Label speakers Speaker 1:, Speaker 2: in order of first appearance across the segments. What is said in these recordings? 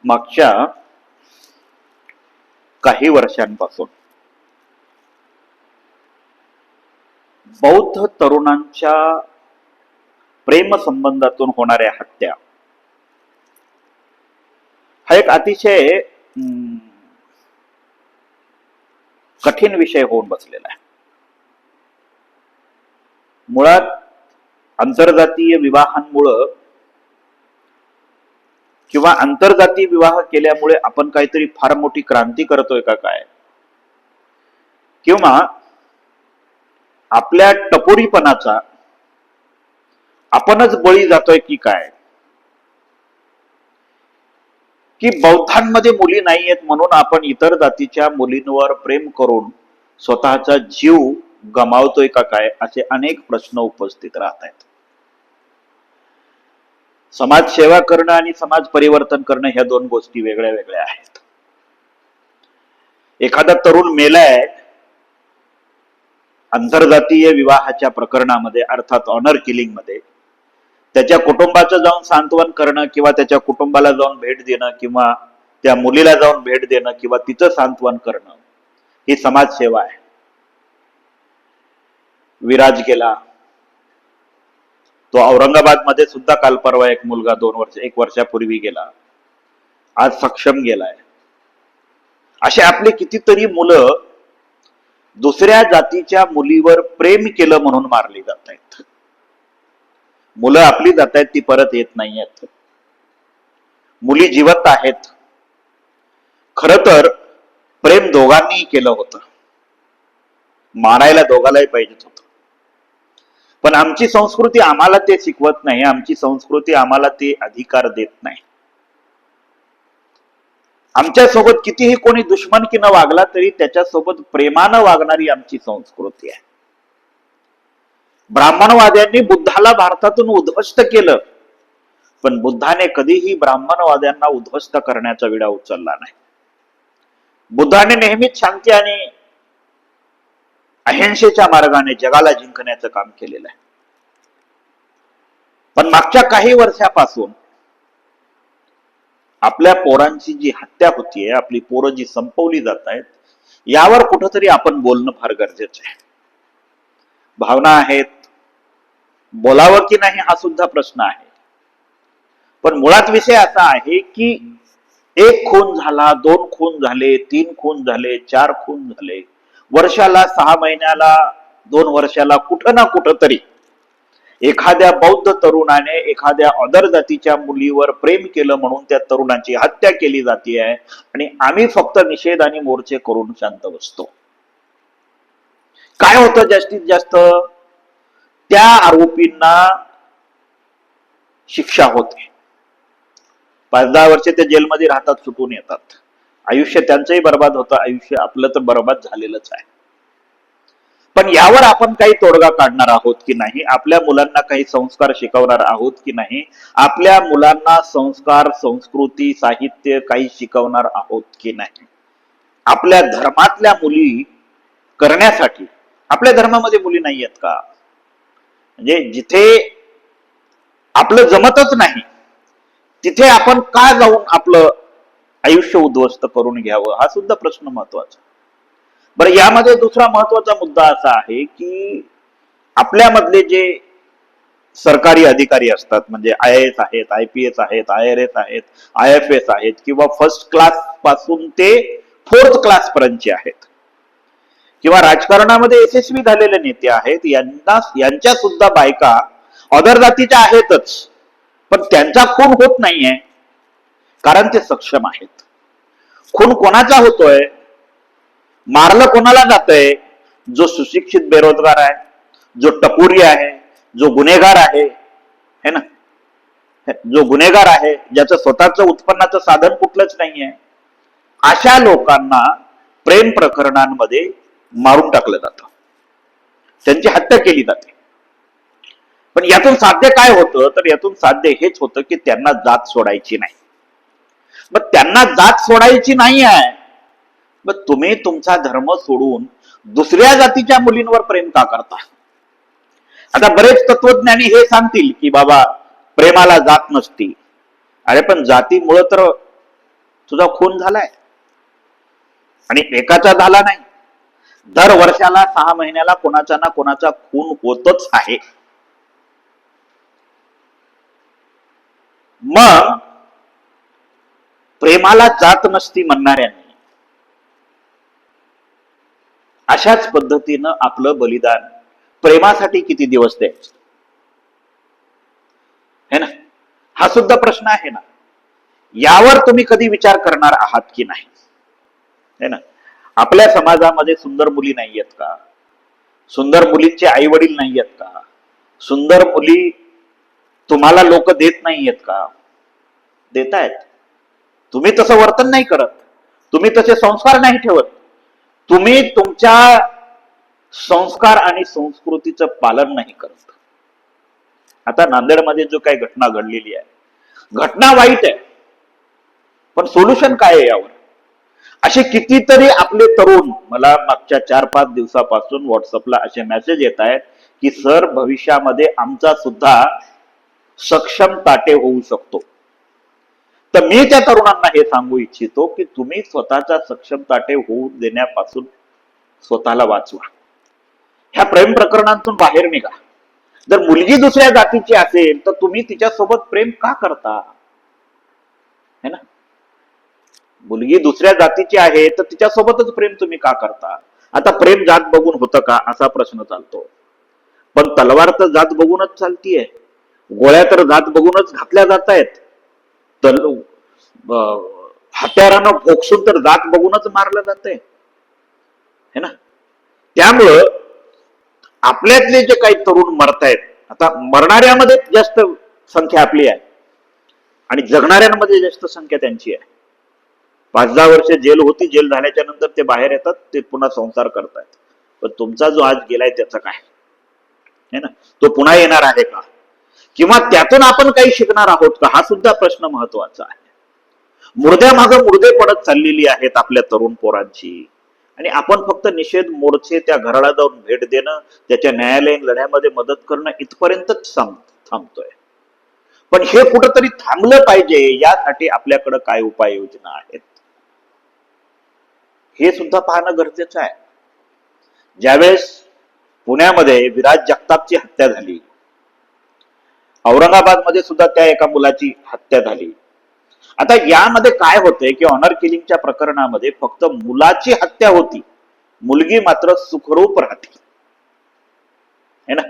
Speaker 1: मागच्या काही वर्षांपासून बौद्ध तरुणांच्या प्रेमसंबंधातून होणाऱ्या हत्या हा एक अतिशय कठीण विषय होऊन बसलेला आहे. मुळात आंतरजातीय विवाहांमुळं किंवा आंतरजातीय विवाह केल्यामुळे आपण काहीतरी फार मोठी क्रांती करतोय का काय, किंवा आपल्या टपोरीपणाचा आपणच बळी जातोय की काय, की बौद्धांमध्ये मुली नाहीयेत म्हणून आपण इतर जातीच्या मुलींवर प्रेम करून स्वतःचा जीव गमावतोय का काय, असे अनेक प्रश्न उपस्थित राहत आहेत. समाज सेवा करणं आणि समाज परिवर्तन करणं ह्या दोन गोष्टी वेगळ्या वेगळ्या आहेत. एखादा तरुण मेलाय आंतरजातीय विवाहाच्या प्रकरणामध्ये, अर्थात ऑनर किलिंग मध्ये, त्याच्या कुटुंबाचं जाऊन सांत्वन करणं किंवा त्याच्या कुटुंबाला जाऊन भेट देणं किंवा त्या मुलीला जाऊन भेट देणं किंवा तिचं सांत्वन करणं ही समाजसेवा आहे. विराज गेला, तो औरंगाबाद मध्ये सुद्धा काल परवा एक मुलगा 1 वर्षापूर्वी गेला, आज सक्षम गेलाय. असे आपले कितीतरी मुलं दुसऱ्या जातीच्या मुलीवर प्रेम केलं म्हणून मारली जात आहेत. मुलं आपली जात आहेत, ती परत येत नाही आहेत. मुली जिवंत आहेत. खर तर प्रेम दोघांनीही केलं होतं, मारायला दोघालाही पाहिजेत होतं. पण आमची संस्कृती आम्हाला ते शिकवत नाही, आमची संस्कृती आम्हाला ते अधिकार देत नाही. आमच्यासोबत कितीही कोणी दुश्मनकीनं वागला तरी त्याच्यासोबत प्रेमानं वागणारी आमची संस्कृती आहे. ब्राह्मणवाद्यांनी बुद्धाला भारतातून उद्ध्वस्त केलं, पण बुद्धाने कधीही ब्राह्मणवाद्यांना उद्ध्वस्त करण्याचा विडा उचलला नाही. बुद्धाने नेहमीच शांती आणि अहिंसेच्या मार्गाने जगाला जिंकण्याचं काम केलेलं आहे. पण मागच्या काही वर्षापासून आपल्या पोरांची जी हत्या होतीये, आपली पोरं जी संपवली जात आहेत, यावर कुठंतरी आपण बोलणं फार गरजेचं आहे. भावना आहेत, बोलावं की नाही हा सुद्धा प्रश्न आहे. पण मुळात विषय असा आहे की 1 खून झाला, 2 खून झाले, 3 खून झाले, 4 खून झाले, वर्षाला, 6 महिन्याला, 2 वर्षाला कुठं ना कुठं तरी एखाद्या बौद्ध तरुणाने एखाद्या अदर जातीच्या मुलीवर प्रेम केलं म्हणून त्या तरुणाची हत्या केली जाते आहे, आणि आम्ही फक्त निषेध आणि मोर्चे करून शांत बसतो. काय होतं जास्तीत जास्त, त्या आरोपींना शिक्षा होते. 5-10 वर्षे ते जेलमध्ये राहतात, सुटून येतात. आयुष्य त्यांचंही बर्बाद होतं, आयुष्य आपलं तर बर्बाद झालेलंच आहे. पण यावर आपण काही तोडगा काढणार आहोत की नाही, आपल्या मुलांना काही संस्कार शिकवणार आहोत की नाही, आपल्या मुलांना संस्कार, संस्कृती, साहित्य काही शिकवणार आहोत की नाही, आपल्या धर्मातल्या मुली करण्यासाठी. आपल्या धर्मामध्ये मुली नाही आहेत का? म्हणजे जिथे आपलं जमतच नाही तिथे आपण का जाऊन आपलं आयुष्य उद्ध्वस्त करून घ्यावं, हा सुद्धा प्रश्न महत्वाचा. बरं, यामध्ये दुसरा महत्वाचा मुद्दा असा आहे की आपल्यामधले जे सरकारी अधिकारी असतात, म्हणजे IAS आहेत, IPS आहेत, IRS आहेत, IFS आहेत, किंवा 1st क्लास पासून ते 4th क्लास पर्यंतचे आहेत, किंवा राजकारणामध्ये यशस्वी झालेले नेते आहेत, यांच्या सुद्धा बायका अदर जातीच्या आहेतच, पण त्यांचा खून होत नाहीये कारण ते सक्षम आहेत. खून कोणाचा होतोय, मारलं कोणाला जातंय? जो सुशिक्षित बेरोजगार आहे, जो टपोरी आहे, जो गुन्हेगार आहे, है ना, जो गुन्हेगार आहे, ज्याचं स्वतःचं उत्पन्नाचं साधन कुठलंच नाहीये, अशा लोकांना प्रेम प्रकरणांमध्ये मारून टाकलं जातं, त्यांची हत्या केली जाते. पण यातून साध्य काय होतं, तर यातून साध्य हेच होतं की त्यांना जात सोडायची नाही. मग त्यांना जात सोडायची नाही आहे, मग तुम्ही तुमचा धर्म सोडून दुसऱ्या जातीच्या मुलींवर प्रेम का करता? आता बरेच तत्वज्ञानी हे सांगतील की बाबा प्रेमाला जात नसती. अरे पण जातीमुळे तर तुझा खून झालाय, आणि एकाचा झाला नाही, दर वर्षाला 6 महिन्याला कोणाचा ना कोणाचा खून होतच आहे. मग प्रेमाला जात नसती म्हणणाऱ्यांनी अशाच पद्धतीनं आपलं बलिदान प्रेमासाठी किती दिवस द्यायचं, है ना? हा सुद्धा प्रश्न आहे ना. यावर तुम्ही कधी विचार करणार आहात की नाही, है ना? आपल्या समाजामध्ये सुंदर मुली नाही आहेत का? सुंदर मुलींचे आई वडील नाही आहेत का? सुंदर मुली तुम्हाला लोक देत नाही आहेत का? देतायत. तुम्ही तसं वर्तन नाही करत, तुम्ही तसे संस्कार नाही ठेवत, तुम्ही तुमच्या संस्कार आणि संस्कृतीचं पालन नाही करत. आता नांदेडमध्ये जो काही घटना घडलेली आहे, घटना वाईट आहे, पण सोल्युशन काय आहे यावर? असे कितीतरी आपले तरुण मला मागच्या 4-5 दिवसापासून व्हॉट्सअपला असे मेसेज येत आहेत की सर, भविष्यामध्ये आमचा सुद्धा सक्षम ताटे होऊ शकतो. तर मी त्या तरुणांना हे सांगू इच्छितो की तुम्ही स्वतःचा सक्षम ताटे होऊ देण्यापासून स्वतःला वाचवा. ह्या प्रेम प्रकरणातून बाहेर निघा. जर मुलगी दुसऱ्या जातीची असेल तर तुम्ही तिच्यासोबत प्रेम का करता, है ना? मुलगी दुसऱ्या जातीची आहे तर तिच्यासोबतच प्रेम तुम्ही का करता? आता प्रेम जात बघून होतं का असा प्रश्न चालतो, पण तलवार तर जात बघूनच चालतीये, गोळ्या तर जात बघूनच घातल्या जात आहेत, हत्यारानं भोगसून तर जात बघूनच मारलं जात है ना? त्यामुळं आपल्यातले जे काही तरुण मरतायत, आता मरणाऱ्यामध्ये जास्त संख्या आपली आहे आणि जगणाऱ्यांमध्ये जास्त संख्या त्यांची आहे. 5-10 वर्ष जेल होती, जेल झाल्याच्या नंतर ते बाहेर येतात, ते पुन्हा संसार करतायत. पण तुमचा जो आज गेलाय त्याचं काय, है ना? तो पुन्हा येणार आहे का? किंवा त्यातून आपण काही शिकणार आहोत का? हा सुद्धा प्रश्न महत्वाचा आहे. मुर्द्यामागं मुर्दे पडत चाललेली आहेत आपल्या तरुण पोरांची, आणि आपण फक्त निषेध मोर्चे, त्या घराला जाऊन भेट देणं, त्याच्या न्यायालयीन लढ्यामध्ये मदत करणं इथपर्यंतच थांबतोय. पण हे कुठंतरी थांबलं पाहिजे. यासाठी आपल्याकडे काय उपाययोजना आहेत हे सुद्धा पाहणं गरजेचं आहे. ज्यावेळेस पुण्यामध्ये विराज जगतापची हत्या झाली, औरंगाबादमध्ये सुद्धा त्या एका मुलाची हत्या झाली. आता यामध्ये काय होतंय की ऑनर किलिंगच्या प्रकरणामध्ये फक्त मुलाची हत्या होती, मुलगी मात्र सुखरूप राहते, है ना?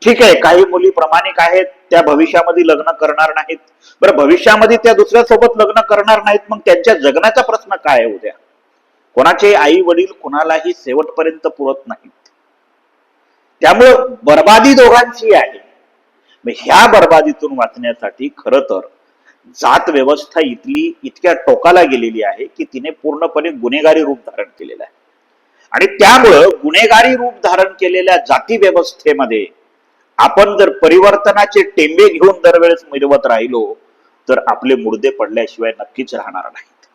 Speaker 1: ठीक आहे, काही मुली प्रामाणिक आहेत, त्या भविष्यामध्ये लग्न करणार नाहीत. बरं, भविष्यामध्ये त्या दुसऱ्यासोबत लग्न करणार नाहीत, मग त्यांच्या जगण्याचा प्रश्न काय आहे उद्या? कोणाचे आई वडील कोणालाही शेवटपर्यंत पुरत नाहीत. त्यामुळं बर्बादी दोघांची आहे. ह्या बर्बादीतून वाचण्यासाठी खरं तर जात व्यवस्था इतक्या टोकाला गेलेली आहे की तिने पूर्णपणे गुन्हेगारी रूप धारण केलेलं आहे. आणि त्यामुळं गुन्हेगारी रूप धारण केलेल्या जाती व्यवस्थेमध्ये आपण जर परिवर्तनाचे टेंबे घेऊन दरवेळेस मिरवत राहिलो तर आपले मुर्दे पडल्याशिवाय नक्कीच राहणार नाहीत.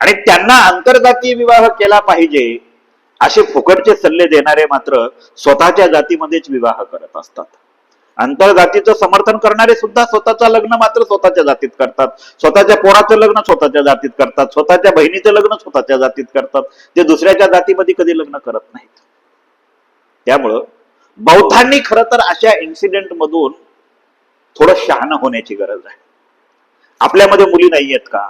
Speaker 1: आणि त्यांना आंतरजातीय विवाह केला पाहिजे असे फुकटचे सल्ले देणारे मात्र स्वतःच्या जातीमध्येच विवाह करत असतात. आंतरजातीचं समर्थन करणारे सुद्धा स्वतःचं लग्न मात्र स्वतःच्या जातीत करतात, स्वतःच्या पोराचं लग्न स्वतःच्या जातीत करतात, स्वतःच्या बहिणीचं लग्न स्वतःच्या जातीत करतात. ते दुसऱ्याच्या जातीमध्ये कधी लग्न करत नाहीत. त्यामुळं बौद्धांनी खरं तर अशा इन्सिडेंट मधून थोडं शहाणं होण्याची गरज आहे. आपल्यामध्ये मुली नाही आहेत का?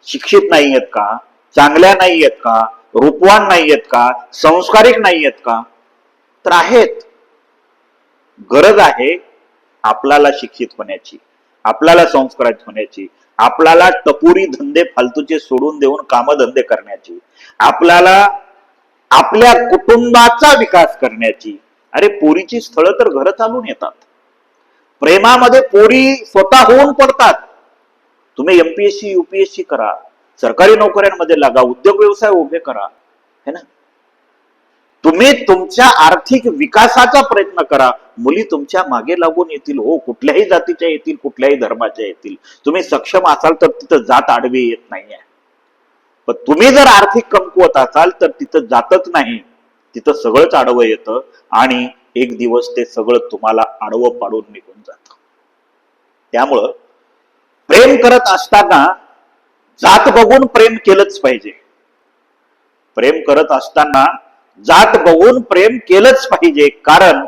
Speaker 1: शिक्षित नाही आहेत का? चांगल्या नाही आहेत का? रूपवान नाही आहेत का? संस्कारिक नाही आहेत का? तर आहेत. गरज आहे आपल्याला शिक्षित होण्याची, आपल्याला संस्कारित होण्याची, आपल्याला टपुरी धंदे फालतूचे सोडून देऊन कामधंदे करण्याची, आपल्याला आपल्या कुटुंबाचा विकास करण्याची. अरे, पोरीची स्थळं तर घर चालून येतात. प्रेमामध्ये पोरी स्वतः होऊन पडतात. तुम्ही एमपीएससी यूपीएससी करा, सरकारी नोकऱ्यांमध्ये लागा, उद्योग व्यवसाय उभे करा, है ना? तुम्ही तुमच्या आर्थिक विकासाचा प्रयत्न करा. मुली तुमच्या मागे लागून येतील हो, कुठल्याही जातीच्या येतील, कुठल्याही धर्माच्या येतील. तुम्ही सक्षम असाल तर तिथं जात आडवी येत नाहीये. पण तुम्ही जर आर्थिक कमकुवत असाल तर तिथं जातच नाही, तिथं सगळंच आडवं येतं आणि एक दिवस ते सगळं तुम्हाला आडवं पाडून निघून जातं. त्यामुळं प्रेम करत असताना जात बघून प्रेम केलंच पाहिजे. प्रेम करत असताना जात बघून प्रेम केलंच पाहिजे, कारण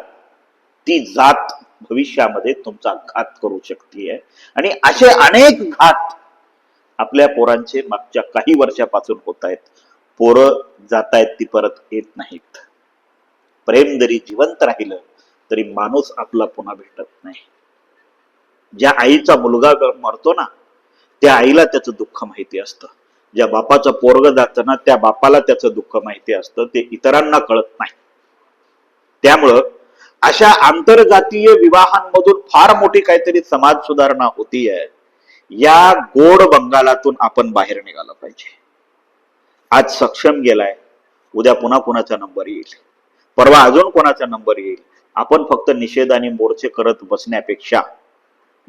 Speaker 1: ती जात भविष्यामध्ये तुमचा घात करू शकते. आणि असे अनेक घात आपल्या पोरांचे मागच्या काही वर्षापासून होत आहेत. पोरं जात आहेत ती परत येत नाहीत. प्रेम जरी जिवंत राहिलं तरी माणूस आपला पुन्हा भेटत नाही. ज्या आईचा मुलगा मरतो ना, त्या आईला त्याचं दुःख माहिती असतं. ज्या बापाचं पोरग जातं ना, त्या बापाला त्याचं दुःख माहिती असतं. ते इतरांना कळत नाही. त्यामुळं अशा आंतरजातीय विवाहांमधून फार मोठी काहीतरी समाज सुधारणा होतीये. या गोड बंगालातून आपण बाहेर निघालं पाहिजे. आज सक्षम गेलाय, उद्या पुन्हा कोणाचा नंबर येईल, परवा अजून कोणाचा नंबर येईल. आपण फक्त निषेध आणि मोर्चे करत बसण्यापेक्षा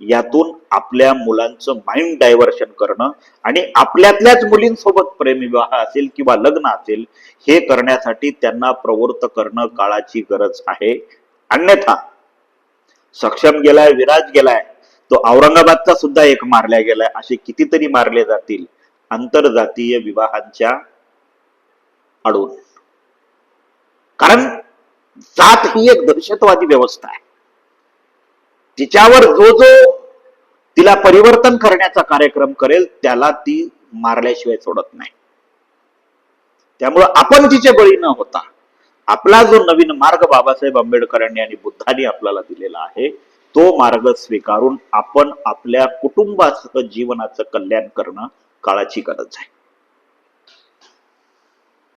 Speaker 1: यातून आपल्या मुलांचं माइंड डायव्हर्शन करणं आणि आपल्यातल्याच मुलींसोबत प्रेमविवाह असेल किंवा लग्न असेल, हे करण्यासाठी त्यांना प्रवृत्त करणं काळाची गरज आहे. अन्यथा सक्षम गेलाय, विराज गेलाय, तो औरंगाबादचा सुद्धा एक मारल्या गेलाय, असे कितीतरी मारले जातील आंतरजातीय विवाहांच्या आडून. कारण जात ही एक दहशतवादी व्यवस्था आहे. तिच्यावर जो जो तिला परिवर्तन करण्याचा कार्यक्रम करेल त्याला ती मारल्याशिवाय सोडत नाही. त्यामुळं आपण तिचे बळी न होता आपला जो नवीन मार्ग बाबासाहेब आंबेडकरांनी आणि बुद्धांनी आपल्याला दिलेला आहे, तो मार्ग स्वीकारून आपण आपल्या कुटुंबासह जीवनाचं कल्याण करणं काळाची गरज आहे.